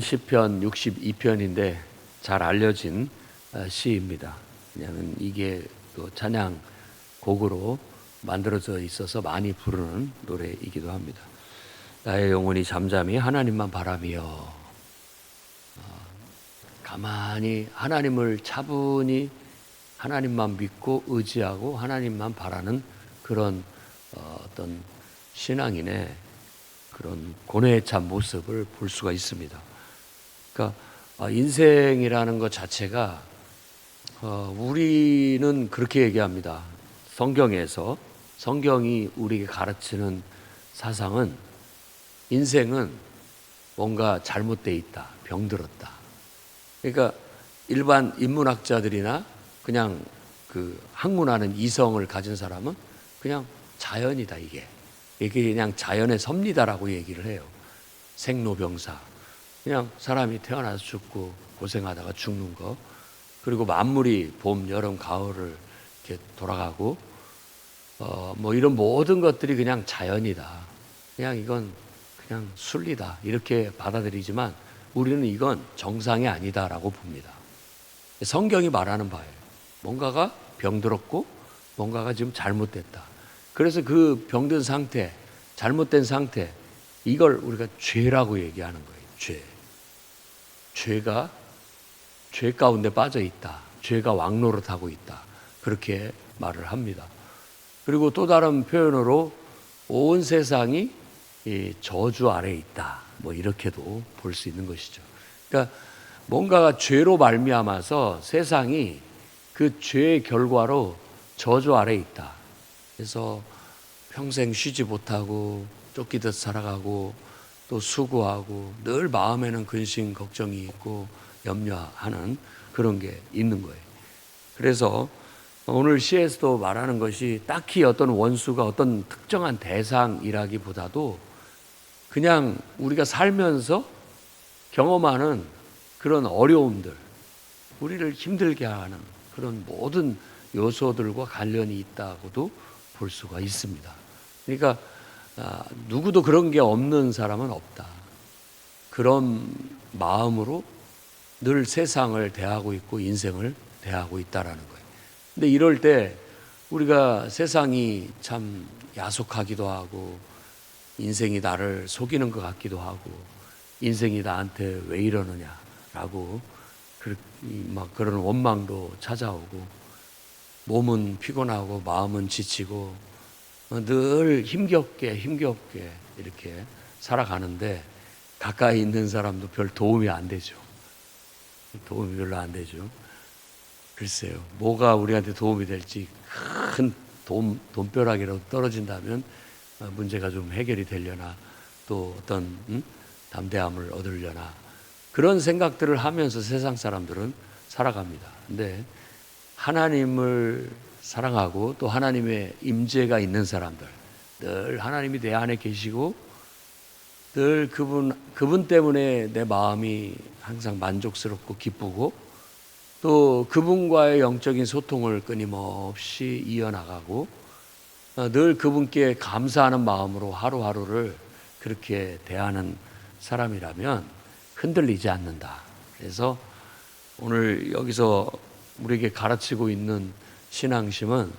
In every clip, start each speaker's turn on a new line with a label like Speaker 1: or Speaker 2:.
Speaker 1: 시편 62편인데 잘 알려진 시입니다. 왜냐하면 이게 또 찬양 곡으로 만들어져 있어서 많이 부르는 노래이기도 합니다. 나의 영혼이 잠잠히 하나님만 바라며 가만히 하나님을 차분히 하나님만 믿고 의지하고 하나님만 바라는 그런 어떤 신앙인의 그런 고뇌에 찬 모습을 볼 수가 있습니다. 그러니까 인생이라는 것 자체가 우리는 그렇게 얘기합니다. 성경이 우리에게 가르치는 사상은 인생은 뭔가 잘못되어 있다, 병들었다. 그러니까 일반 인문학자들이나 그냥 그 학문하는 이성을 가진 사람은 그냥 자연이다, 이게 그냥 자연의 섭리다라고 얘기를 해요. 생로병사, 그냥 사람이 태어나서 죽고 고생하다가 죽는 거, 그리고 만물이 봄, 여름, 가을을 이렇게 돌아가고 뭐 이런 모든 것들이 그냥 자연이다. 그냥 이건 그냥 순리다. 이렇게 받아들이지만 우리는 이건 정상이 아니다라고 봅니다. 성경이 말하는 바예요. 뭔가가 병들었고 뭔가가 지금 잘못됐다. 그래서 그 병든 상태, 잘못된 상태, 이걸 우리가 죄라고 얘기하는 거예요. 죄가 죄 가운데 빠져 있다. 죄가 왕노릇하고 있다. 그렇게 말을 합니다. 그리고 또 다른 표현으로 온 세상이 이 저주 아래에 있다. 뭐 이렇게도 볼 수 있는 것이죠. 그러니까 뭔가가 죄로 말미암아서 세상이 그 죄의 결과로 저주 아래에 있다. 그래서 평생 쉬지 못하고 쫓기듯 살아가고 또 수고하고 늘 마음에는 근심 걱정이 있고 염려하는 그런 게 있는 거예요. 그래서 오늘 시에서도 말하는 것이 딱히 어떤 원수가 어떤 특정한 대상이라기보다도 그냥 우리가 살면서 경험하는 그런 어려움들, 우리를 힘들게 하는 그런 모든 요소들과 관련이 있다고도 볼 수가 있습니다. 그러니까 누구도 그런 게 없는 사람은 없다. 그런 마음으로 늘 세상을 대하고 있고 인생을 대하고 있다라는 거예요. 근데 이럴 때 우리가 세상이 참 야속하기도 하고 인생이 나를 속이는 것 같기도 하고 인생이 나한테 왜 이러느냐라고 막 그런 원망도 찾아오고 몸은 피곤하고 마음은 지치고 늘 힘겹게 이렇게 살아가는데 가까이 있는 사람도 별 도움이 안 되죠. 도움이 별로 안 되죠. 글쎄요, 뭐가 우리한테 도움이 될지 큰 돈벼락이라도 떨어진다면 문제가 좀 해결이 되려나 또 어떤 담대함을 얻으려나 그런 생각들을 하면서 세상 사람들은 살아갑니다. 근데 하나님을 사랑하고 또 하나님의 임재가 있는 사람들, 늘 하나님이 내 안에 계시고 늘 그분 때문에 내 마음이 항상 만족스럽고 기쁘고 또 그분과의 영적인 소통을 끊임없이 이어나가고 늘 그분께 감사하는 마음으로 하루하루를 그렇게 대하는 사람이라면 흔들리지 않는다. 그래서 오늘 여기서 우리에게 가르치고 있는 신앙심은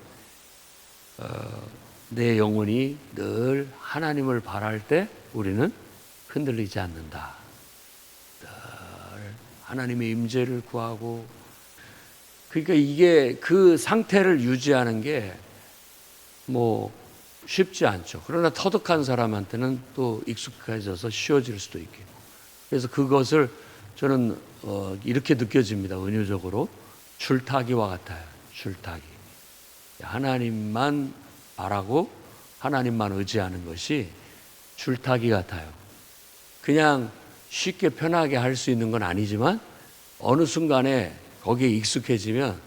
Speaker 1: 내 영혼이 늘 하나님을 바랄 때 우리는 흔들리지 않는다. 늘 하나님의 임재를 구하고, 그러니까 이게 그 상태를 유지하는 게 뭐 쉽지 않죠. 그러나 터득한 사람한테는 또 익숙해져서 쉬워질 수도 있겠고. 그래서 그것을 저는 이렇게 느껴집니다. 은유적으로 줄타기와 같아요. 줄타기. 하나님만 바라고 하나님만 의지하는 것이 줄타기 같아요. 그냥 쉽게 편하게 할 수 있는 건 아니지만 어느 순간에 거기에 익숙해지면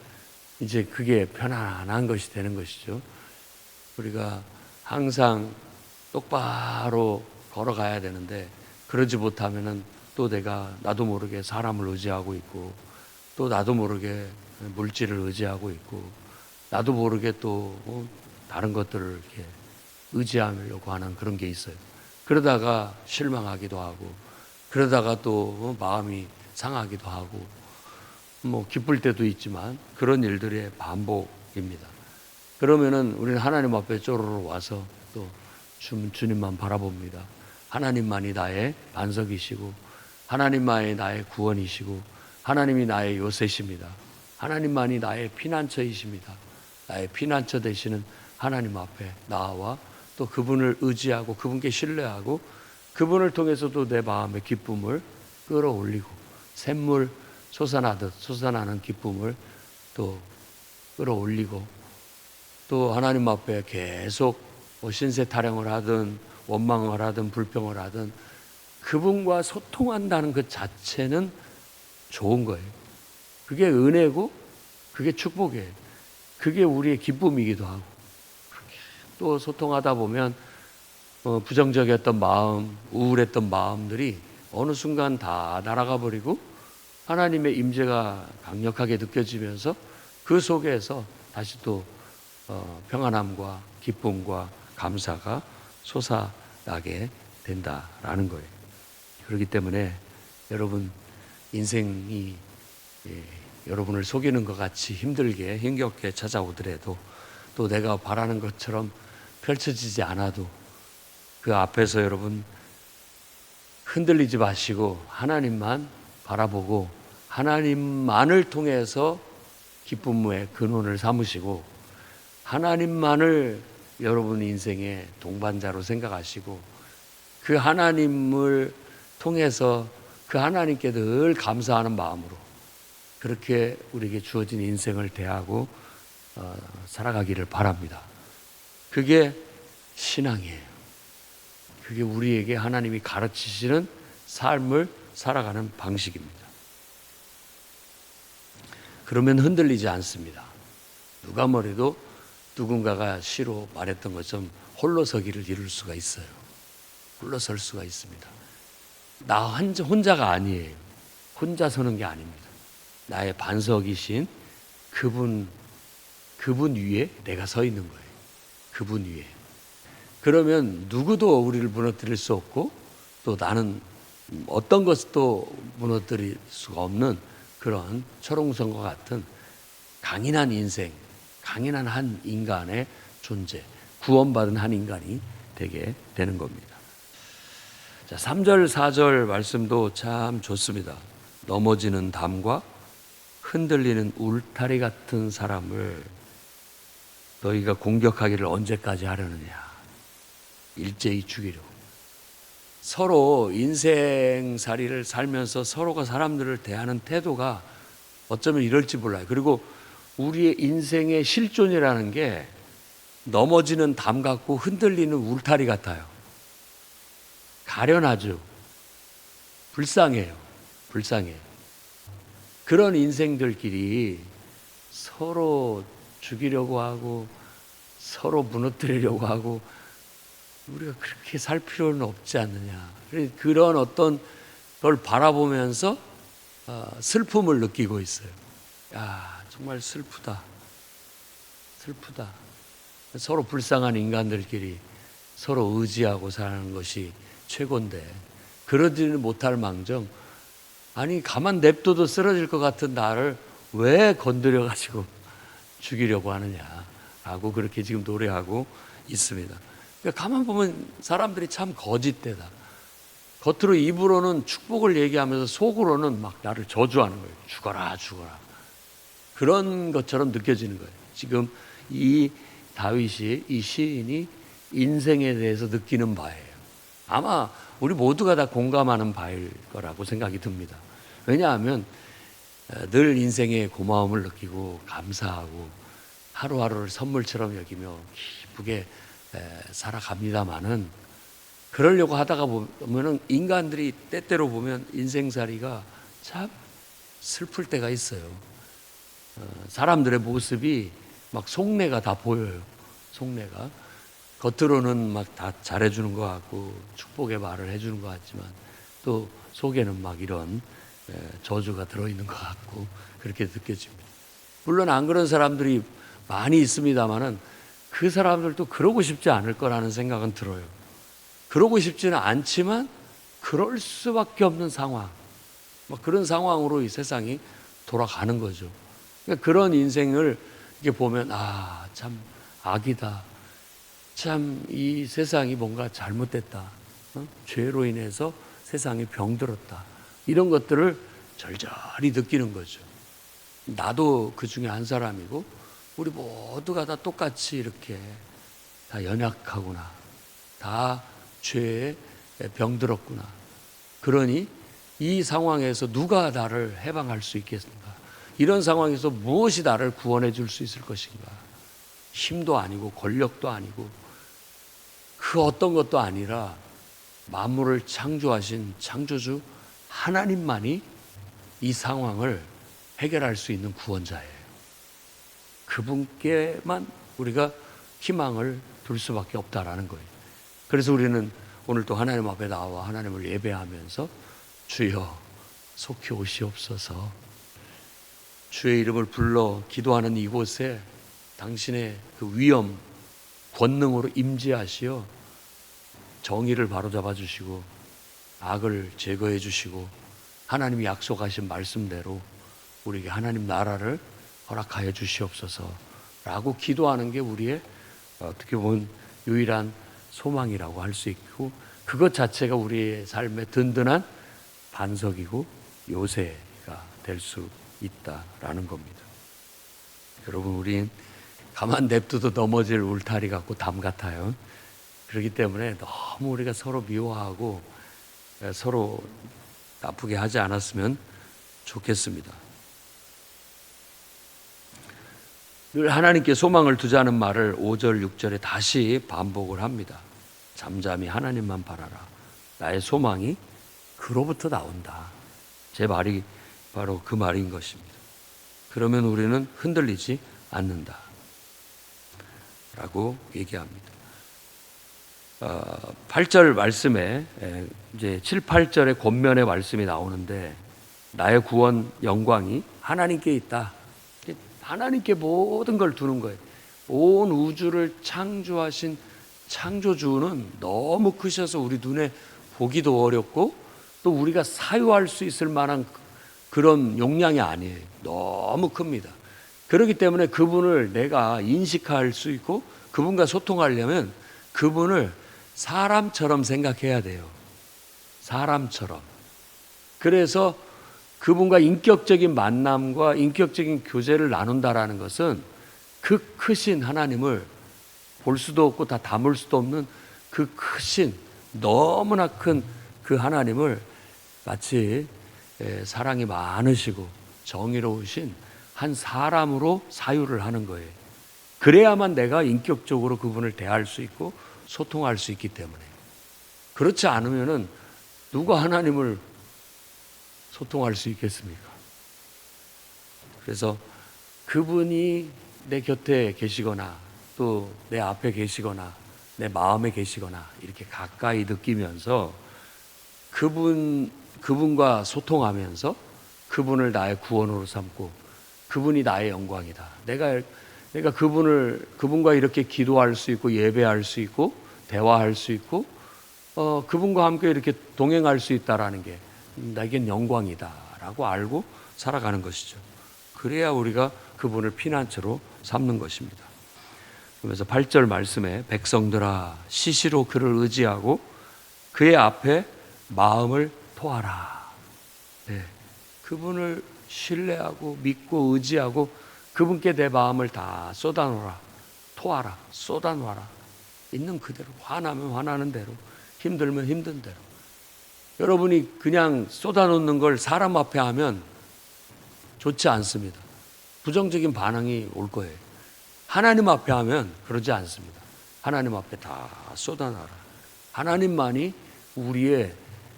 Speaker 1: 이제 그게 편안한 것이 되는 것이죠. 우리가 항상 똑바로 걸어가야 되는데 그러지 못하면은 또 나도 모르게 사람을 의지하고 있고 또 나도 모르게 물질을 의지하고 있고 나도 모르게 또 다른 것들을 이렇게 의지하려고 하는 그런 게 있어요. 그러다가 실망하기도 하고 그러다가 또 마음이 상하기도 하고 뭐 기쁠 때도 있지만 그런 일들의 반복입니다. 그러면은 우리는 하나님 앞에 쪼르르 와서 또 주님만 바라봅니다. 하나님만이 나의 반석이시고 하나님만이 나의 구원이시고 하나님이 나의 요새십니다. 하나님만이 나의 피난처이십니다. 나의 피난처 되시는 하나님 앞에 나와 또 그분을 의지하고 그분께 신뢰하고 그분을 통해서도 내 마음의 기쁨을 끌어올리고 샘물 솟아나듯 솟아나는 기쁨을 또 끌어올리고 또 하나님 앞에 계속 신세 타령을 하든 원망을 하든 불평을 하든 그분과 소통한다는 그 자체는 좋은 거예요. 그게 은혜고 그게 축복이에요. 그게 우리의 기쁨이기도 하고 또 소통하다 보면 부정적이었던 마음, 우울했던 마음들이 어느 순간 다 날아가 버리고 하나님의 임재가 강력하게 느껴지면서 그 속에서 다시 또 평안함과 기쁨과 감사가 솟아나게 된다라는 거예요. 그렇기 때문에 여러분 인생이 여러분을 속이는 것 같이 힘들게 힘겹게 찾아오더라도 또 내가 바라는 것처럼 펼쳐지지 않아도 그 앞에서 여러분 흔들리지 마시고 하나님만 바라보고 하나님만을 통해서 기쁨의 근원을 삼으시고 하나님만을 여러분 인생의 동반자로 생각하시고 그 하나님을 통해서 그 하나님께 늘 감사하는 마음으로 그렇게 우리에게 주어진 인생을 대하고 살아가기를 바랍니다. 그게 신앙이에요. 그게 우리에게 하나님이 가르치시는 삶을 살아가는 방식입니다. 그러면 흔들리지 않습니다. 누가 뭐래도 누군가가 시로 말했던 것처럼 홀로 서기를 이룰 수가 있어요. 홀로 설 수가 있습니다. 나 혼자가 아니에요. 혼자 서는 게 아닙니다. 나의 반석이신 그분 위에 내가 서 있는 거예요. 그분 위에. 그러면 누구도 우리를 무너뜨릴 수 없고 또 나는 어떤 것도 무너뜨릴 수가 없는 그런 철옹성과 같은 강인한 인생, 강인한 한 인간의 존재, 구원받은 한 인간이 되게 되는 겁니다. 자, 3절, 4절 말씀도 참 좋습니다. 넘어지는 담과 흔들리는 울타리 같은 사람을 너희가 공격하기를 언제까지 하려느냐. 일제히 죽이려고. 서로 인생살이를 살면서 서로가 사람들을 대하는 태도가 어쩌면 이럴지 몰라요. 그리고 우리의 인생의 실존이라는 게 넘어지는 담 같고 흔들리는 울타리 같아요. 가련하죠. 불쌍해요. 불쌍해요. 그런 인생들끼리 서로 죽이려고 하고 서로 무너뜨리려고 하고 우리가 그렇게 살 필요는 없지 않느냐. 그런 어떤 걸 바라보면서 슬픔을 느끼고 있어요. 야, 정말 슬프다. 슬프다. 서로 불쌍한 인간들끼리 서로 의지하고 사는 것이 최고인데 그러지는 못할 망정 아니 가만 냅둬도 쓰러질 것 같은 나를 왜 건드려가지고 죽이려고 하느냐라고 그렇게 지금 노래하고 있습니다. 그러니까 가만 보면 사람들이 참 거짓되다. 겉으로 입으로는 축복을 얘기하면서 속으로는 막 나를 저주하는 거예요. 죽어라 죽어라. 그런 것처럼 느껴지는 거예요. 지금 이 다윗이 이 시인이 인생에 대해서 느끼는 바예요. 아마 우리 모두가 다 공감하는 바일 거라고 생각이 듭니다. 왜냐하면 늘 인생의 고마움을 느끼고 감사하고 하루하루를 선물처럼 여기며 기쁘게 살아갑니다마는 그러려고 하다가 보면은 인간들이 때때로 보면 인생살이가 참 슬플 때가 있어요. 사람들의 모습이 막 속내가 다 보여요. 속내가 겉으로는 막 다 잘해주는 것 같고 축복의 말을 해주는 것 같지만 또 속에는 막 이런 저주가 들어있는 것 같고 그렇게 느껴집니다. 물론 안 그런 사람들이 많이 있습니다만은 그 사람들도 그러고 싶지 않을 거라는 생각은 들어요. 그러고 싶지는 않지만 그럴 수밖에 없는 상황, 그런 상황으로 이 세상이 돌아가는 거죠. 그러니까 그런 인생을 이렇게 보면 참 악이다. 참 이 세상이 뭔가 잘못됐다. 죄로 인해서 세상이 병들었다. 이런 것들을 절절히 느끼는 거죠. 나도 그 중에 한 사람이고 우리 모두가 다 똑같이 이렇게 다 연약하구나. 다 죄에 병들었구나. 그러니 이 상황에서 누가 나를 해방할 수 있겠는가? 이런 상황에서 무엇이 나를 구원해 줄 수 있을 것인가? 힘도 아니고 권력도 아니고 그 어떤 것도 아니라 만물을 창조하신 창조주 하나님만이 이 상황을 해결할 수 있는 구원자예요. 그분께만 우리가 희망을 둘 수밖에 없다라는 거예요. 그래서 우리는 오늘 또 하나님 앞에 나와 하나님을 예배하면서 주여 속히 오시옵소서, 주의 이름을 불러 기도하는 이곳에 당신의 그 위엄, 권능으로 임재하시어 정의를 바로잡아 주시고 악을 제거해 주시고 하나님이 약속하신 말씀대로 우리에게 하나님 나라를 허락하여 주시옵소서라고 기도하는 게 우리의 어떻게 보면 유일한 소망이라고 할 수 있고, 그것 자체가 우리의 삶의 든든한 반석이고 요새가 될 수 있다라는 겁니다. 여러분, 우린 가만 냅둬도 넘어질 울타리 같고 담 같아요. 그렇기 때문에 너무 우리가 서로 미워하고 서로 나쁘게 하지 않았으면 좋겠습니다. 늘 하나님께 소망을 두자는 말을 5절, 6절에 다시 반복을 합니다. 잠잠히 하나님만 바라라. 나의 소망이 그로부터 나온다. 제 말이 바로 그 말인 것입니다. 그러면 우리는 흔들리지 않는다 라고 얘기합니다. 8절 말씀에 이제 7, 8절의 권면의 말씀이 나오는데, 나의 구원 영광이 하나님께 있다. 하나님께 모든 걸 두는 거예요. 온 우주를 창조하신 창조주는 너무 크셔서 우리 눈에 보기도 어렵고 또 우리가 사유할 수 있을 만한 그런 용량이 아니에요. 너무 큽니다. 그렇기 때문에 그분을 내가 인식할 수 있고 그분과 소통하려면 그분을 사람처럼 생각해야 돼요. 사람처럼. 그래서 그분과 인격적인 만남과 인격적인 교제를 나눈다라는 것은 그 크신 하나님을 볼 수도 없고 다 담을 수도 없는 그 크신 너무나 큰 그 하나님을 마치 사랑이 많으시고 정의로우신 한 사람으로 사유를 하는 거예요. 그래야만 내가 인격적으로 그분을 대할 수 있고 소통할 수 있기 때문에. 그렇지 않으면은 누가 하나님을 소통할 수 있겠습니까? 그래서 그분이 내 곁에 계시거나 또 내 앞에 계시거나 내 마음에 계시거나 이렇게 가까이 느끼면서 그분과 소통하면서 그분을 나의 구원으로 삼고 그분이 나의 영광이다. 내가 그분과 이렇게 기도할 수 있고 예배할 수 있고 대화할 수 있고 그분과 함께 이렇게 동행할 수 있다라는 게 나에겐 영광이다라고 알고 살아가는 것이죠. 그래야 우리가 그분을 피난처로 삼는 것입니다. 그러면서 8절 말씀에 백성들아 시시로 그를 의지하고 그의 앞에 마음을 토하라. 네. 그분을 신뢰하고 믿고 의지하고 그분께 내 마음을 다 쏟아놓아라. 토하라. 쏟아놓아라. 있는 그대로, 화나면 화나는 대로, 힘들면 힘든 대로. 여러분이 그냥 쏟아놓는 걸 사람 앞에 하면 좋지 않습니다. 부정적인 반응이 올 거예요. 하나님 앞에 하면 그러지 않습니다. 하나님 앞에 다 쏟아놔라. 하나님만이 우리의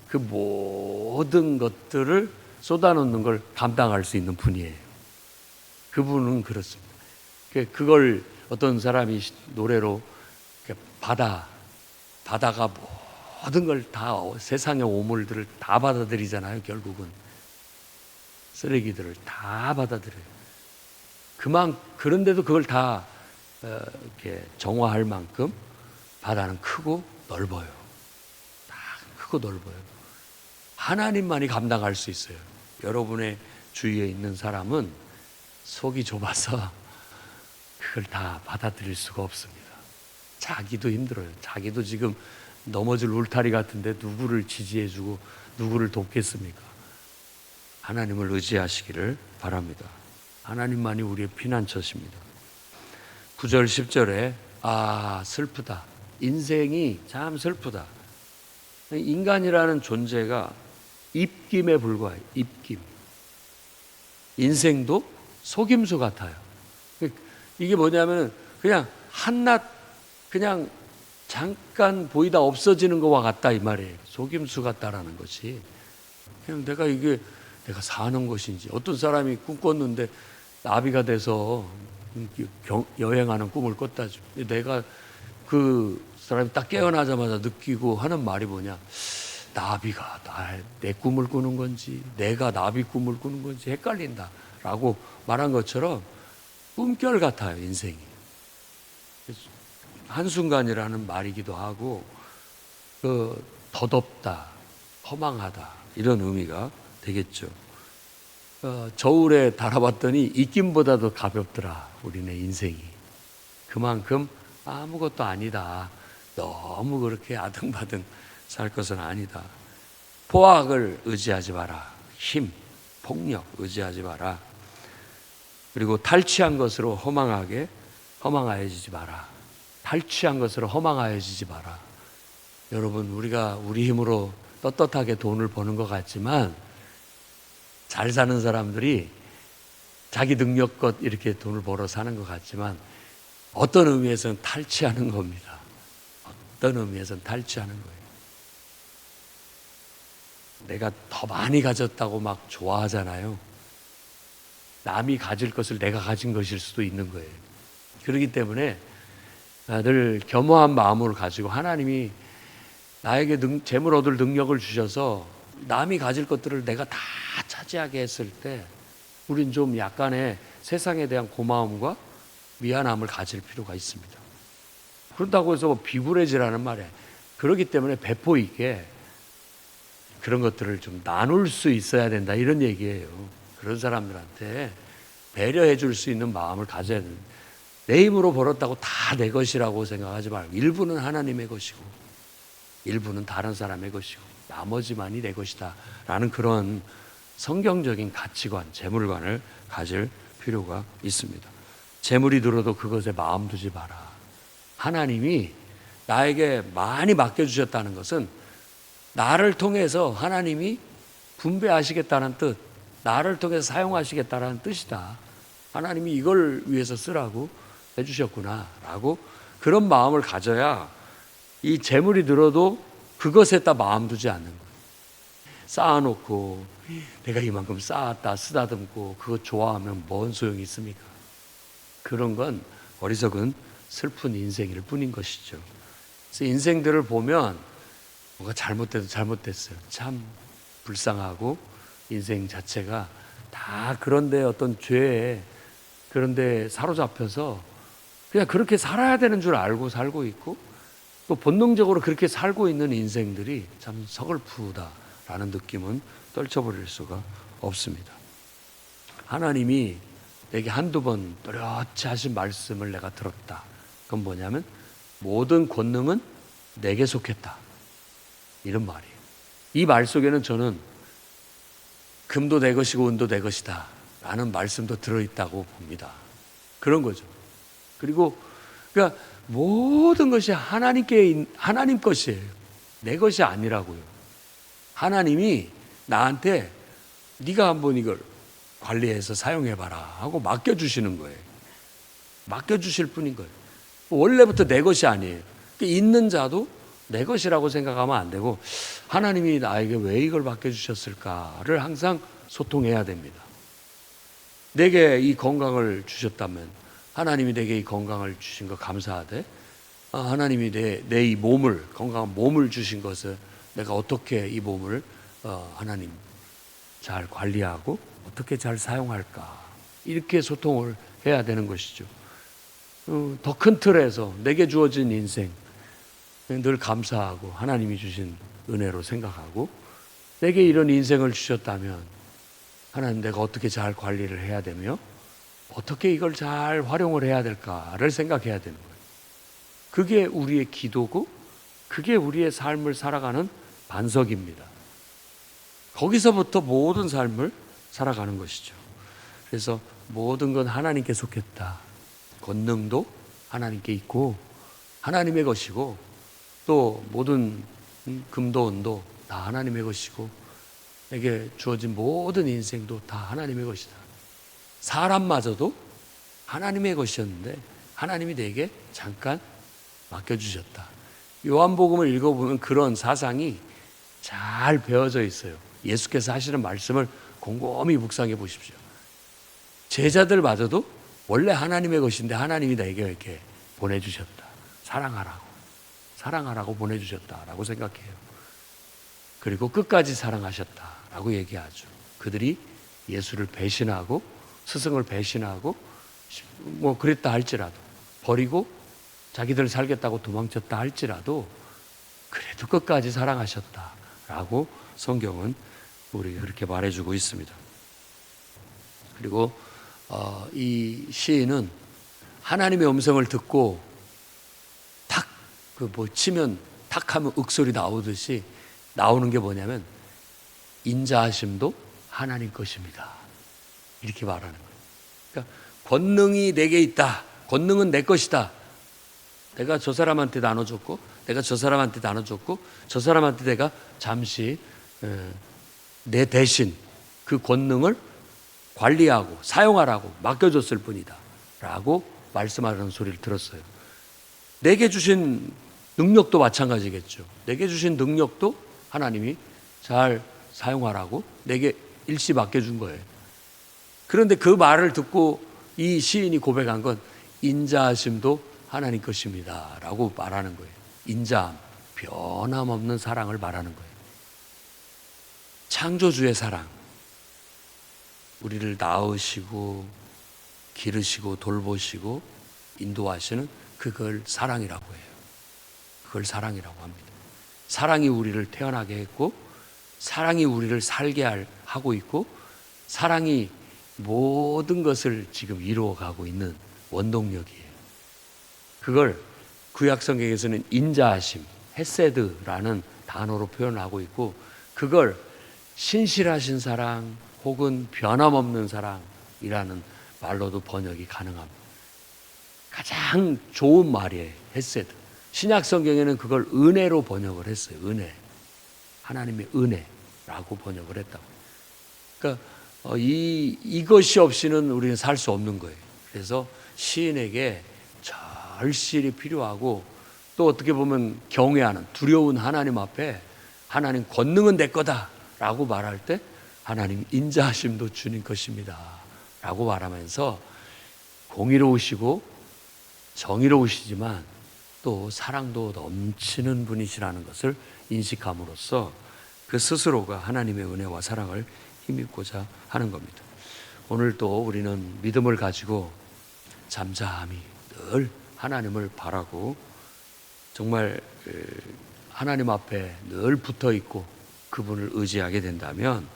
Speaker 1: 그 모든 것들을 쏟아놓는 걸 감당할 수 있는 분이에요. 그분은 그렇습니다. 그걸 어떤 사람이 노래로 바다가 모든 걸 다 세상의 오물들을 다 받아들이잖아요. 결국은 쓰레기들을 다 받아들여요. 그런데도 그걸 다 이렇게 정화할 만큼 바다는 크고 넓어요. 다 크고 넓어요. 하나님만이 감당할 수 있어요. 여러분의 주위에 있는 사람은 속이 좁아서 그걸 다 받아들일 수가 없습니다. 자기도 힘들어요. 자기도 지금 넘어질 울타리 같은데 누구를 지지해주고 누구를 돕겠습니까? 하나님을 의지하시기를 바랍니다. 하나님만이 우리의 피난처십니다. 9절 10절에 슬프다. 인생이 참 슬프다. 인간이라는 존재가 입김에 불과해요. 입김. 인생도 속임수 같아요. 이게 뭐냐면 그냥 한낱 그냥 잠깐 보이다 없어지는 것과 같다 이 말이에요. 속임수 같다라는 것이 그냥 내가 사는 것인지, 어떤 사람이 꿈 꿨는데 나비가 돼서 여행하는 꿈을 꿨다죠. 내가 그 사람이 딱 깨어나자마자 느끼고 하는 말이 뭐냐, 나비가 내 꿈을 꾸는 건지 내가 나비 꿈을 꾸는 건지 헷갈린다 라고 말한 것처럼 꿈결 같아요. 인생이 한순간이라는 말이기도 하고 더덥다, 허망하다 이런 의미가 되겠죠. 저울에 달아봤더니 입김보다도 가볍더라 우리네 인생이. 그만큼 아무것도 아니다, 너무 그렇게 아등바등 살 것은 아니다. 포악을 의지하지 마라. 힘, 폭력 의지하지 마라. 그리고 탈취한 것으로 허망하여지지 마라. 탈취한 것으로 허망하여지지 마라. 여러분, 우리가 우리 힘으로 떳떳하게 돈을 버는 것 같지만 잘 사는 사람들이 자기 능력껏 이렇게 돈을 벌어 사는 것 같지만 어떤 의미에서는 탈취하는 겁니다. 어떤 의미에서는 탈취하는 거예요. 내가 더 많이 가졌다고 막 좋아하잖아요. 남이 가질 것을 내가 가진 것일 수도 있는 거예요. 그렇기 때문에 늘 겸허한 마음을 가지고 하나님이 나에게 재물 얻을 능력을 주셔서 남이 가질 것들을 내가 다 차지하게 했을 때 우린 좀 약간의 세상에 대한 고마움과 미안함을 가질 필요가 있습니다. 그렇다고 해서 비굴해지라는 말이에요. 그렇기 때문에 배포 있게 그런 것들을 좀 나눌 수 있어야 된다 이런 얘기예요. 그런 사람들한테 배려해 줄 수 있는 마음을 가져야 됩니다. 내 힘으로 벌었다고 다 내 것이라고 생각하지 말고 일부는 하나님의 것이고 일부는 다른 사람의 것이고 나머지만이 내 것이다 라는 그런 성경적인 가치관, 재물관을 가질 필요가 있습니다. 재물이 들어도 그것에 마음 두지 마라. 하나님이 나에게 많이 맡겨주셨다는 것은 나를 통해서 하나님이 분배하시겠다는 뜻, 나를 통해서 사용하시겠다는 뜻이다. 하나님이 이걸 위해서 쓰라고 해주셨구나 라고 그런 마음을 가져야 이 재물이 들어도 그것에 다 마음 두지 않는 거예요. 쌓아놓고 내가 이만큼 쌓았다 쓰다듬고 그거 좋아하면 뭔 소용이 있습니까? 그런 건 어리석은 슬픈 인생일 뿐인 것이죠. 그래서 인생들을 보면 뭐가 잘못돼도 잘못됐어요. 참 불쌍하고 인생 자체가 다 그런데 어떤 죄에 그런데 사로잡혀서 그냥 그렇게 살아야 되는 줄 알고 살고 있고 또 본능적으로 그렇게 살고 있는 인생들이 참 서글프다라는 느낌은 떨쳐버릴 수가 없습니다. 하나님이 내게 한두 번 또렷이 하신 말씀을 내가 들었다. 그건 뭐냐면 모든 권능은 내게 속했다. 이런 말이에요. 이 말 속에는 저는 금도 내 것이고 은도 내 것이다 라는 말씀도 들어있다고 봅니다. 그런 거죠. 그리고 그러니까 모든 것이 하나님 것이에요. 내 것이 아니라고요. 하나님이 나한테 네가 한번 이걸 관리해서 사용해봐라 하고 맡겨주시는 거예요. 맡겨주실 뿐인 거예요. 원래부터 내 것이 아니에요. 있는 자도 내 것이라고 생각하면 안 되고 하나님이 나에게 왜 이걸 맡겨주셨을까를 항상 소통해야 됩니다. 내게 이 건강을 주셨다면 하나님이 내게 이 건강을 주신 거 감사하되 하나님이 내 이 몸을 건강한 몸을 주신 것을 내가 어떻게 이 몸을 하나님 잘 관리하고 어떻게 잘 사용할까 이렇게 소통을 해야 되는 것이죠. 더 큰 틀에서 내게 주어진 인생 늘 감사하고 하나님이 주신 은혜로 생각하고 내게 이런 인생을 주셨다면 하나님, 내가 어떻게 잘 관리를 해야 되며 어떻게 이걸 잘 활용을 해야 될까를 생각해야 되는 거예요. 그게 우리의 기도고 그게 우리의 삶을 살아가는 반석입니다. 거기서부터 모든 삶을 살아가는 것이죠. 그래서 모든 건 하나님께 속했다. 권능도 하나님께 있고 하나님의 것이고, 또 모든 금도 은도 다 하나님의 것이고, 내게 주어진 모든 인생도 다 하나님의 것이다. 사람마저도 하나님의 것이었는데 하나님이 내게 잠깐 맡겨주셨다. 요한복음을 읽어보면 그런 사상이 잘 배어져 있어요. 예수께서 하시는 말씀을 곰곰이 묵상해 보십시오. 제자들마저도 원래 하나님의 것인데 하나님이 내게 이렇게 보내주셨다. 사랑하라고 보내주셨다라고 생각해요. 그리고 끝까지 사랑하셨다라고 얘기하죠. 그들이 예수를 배신하고 스승을 배신하고 뭐 그랬다 할지라도, 버리고 자기들 살겠다고 도망쳤다 할지라도 그래도 끝까지 사랑하셨다라고 성경은 우리에게 그렇게 말해주고 있습니다. 그리고 이 시인은 하나님의 음성을 듣고 탁 치면 탁 하면 윽소리 나오듯이 나오는 게 뭐냐면 인자하심도 하나님 것입니다. 이렇게 말하는 거예요. 그러니까 권능이 내게 있다. 권능은 내 것이다. 내가 저 사람한테 나눠줬고, 내가 저 사람한테 나눠줬고, 저 사람한테 내가 잠시 내 대신 그 권능을 관리하고 사용하라고 맡겨줬을 뿐이다 라고 말씀하는 소리를 들었어요. 내게 주신 능력도 마찬가지겠죠. 내게 주신 능력도 하나님이 잘 사용하라고 내게 일시 맡겨준 거예요. 그런데 그 말을 듣고 이 시인이 고백한 건 인자하심도 하나님 것입니다 라고 말하는 거예요. 인자함, 변함없는 사랑을 말하는 거예요. 창조주의 사랑, 우리를 낳으시고 기르시고 돌보시고 인도하시는 그걸 사랑이라고 해요. 그걸 사랑이라고 합니다. 사랑이 우리를 태어나게 했고, 사랑이 우리를 살게 하고 있고, 사랑이 모든 것을 지금 이루어가고 있는 원동력이에요. 그걸 구약 성경에서는 인자하심, 헤세드라는 단어로 표현하고 있고, 그걸 신실하신 사랑 혹은 변함없는 사랑이라는 말로도 번역이 가능합니다. 가장 좋은 말이에요, 헤세드. 신약 성경에는 그걸 은혜로 번역을 했어요. 은혜, 하나님의 은혜라고 번역을 했다고. 그러니까 이것이 없이는 우리는 살 수 없는 거예요. 그래서 시인에게 절실히 필요하고, 또 어떻게 보면 경외하는, 두려운 하나님 앞에 하나님 권능은 내 거다 라고 말할 때 하나님 인자하심도 주님 것입니다 라고 말하면서 공의로우시고 정의로우시지만 또 사랑도 넘치는 분이시라는 것을 인식함으로써 그 스스로가 하나님의 은혜와 사랑을 힘입고자 하는 겁니다. 오늘 또 우리는 믿음을 가지고 잠잠히 늘 하나님을 바라고 정말 하나님 앞에 늘 붙어 있고 그분을 의지하게 된다면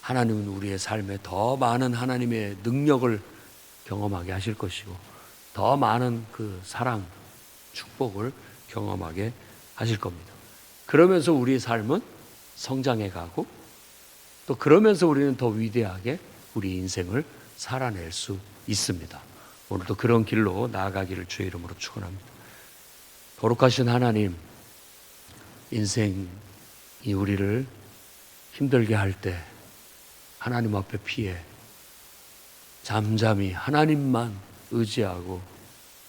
Speaker 1: 하나님은 우리의 삶에 더 많은 하나님의 능력을 경험하게 하실 것이고, 더 많은 그 사랑, 축복을 경험하게 하실 겁니다. 그러면서 우리의 삶은 성장해 가고, 또 그러면서 우리는 더 위대하게 우리 인생을 살아낼 수 있습니다. 오늘도 그런 길로 나아가기를 주의 이름으로 축원합니다. 거룩하신 하나님, 인생이 우리를 힘들게 할 때 하나님 앞에 피해 잠잠히 하나님만 의지하고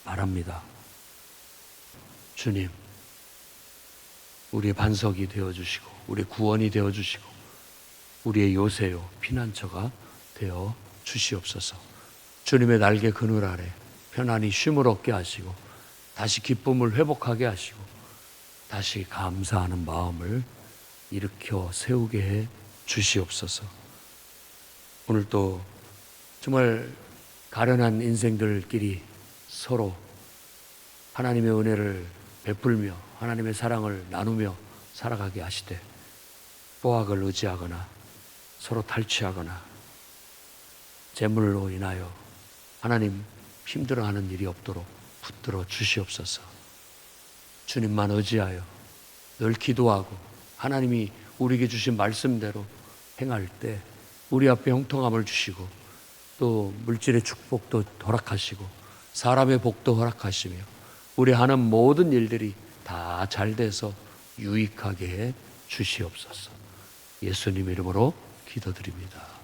Speaker 1: 말합니다. 주님, 우리의 반석이 되어주시고 우리의 구원이 되어주시고 우리의 요새요 피난처가 되어 주시옵소서. 주님의 날개 그늘 아래 편안히 쉼을 얻게 하시고 다시 기쁨을 회복하게 하시고 다시 감사하는 마음을 일으켜 세우게 해 주시옵소서. 오늘 또 정말 가련한 인생들끼리 서로 하나님의 은혜를 베풀며 하나님의 사랑을 나누며 살아가게 하시되, 포악을 의지하거나 서로 탈취하거나 재물로 인하여 하나님 힘들어하는 일이 없도록 붙들어 주시옵소서. 주님만 의지하여 늘 기도하고 하나님이 우리에게 주신 말씀대로 행할 때 우리 앞에 형통함을 주시고 또 물질의 축복도 허락하시고 사람의 복도 허락하시며 우리 하는 모든 일들이 다 잘 돼서 유익하게 해 주시옵소서. 예수님 이름으로 기도드립니다.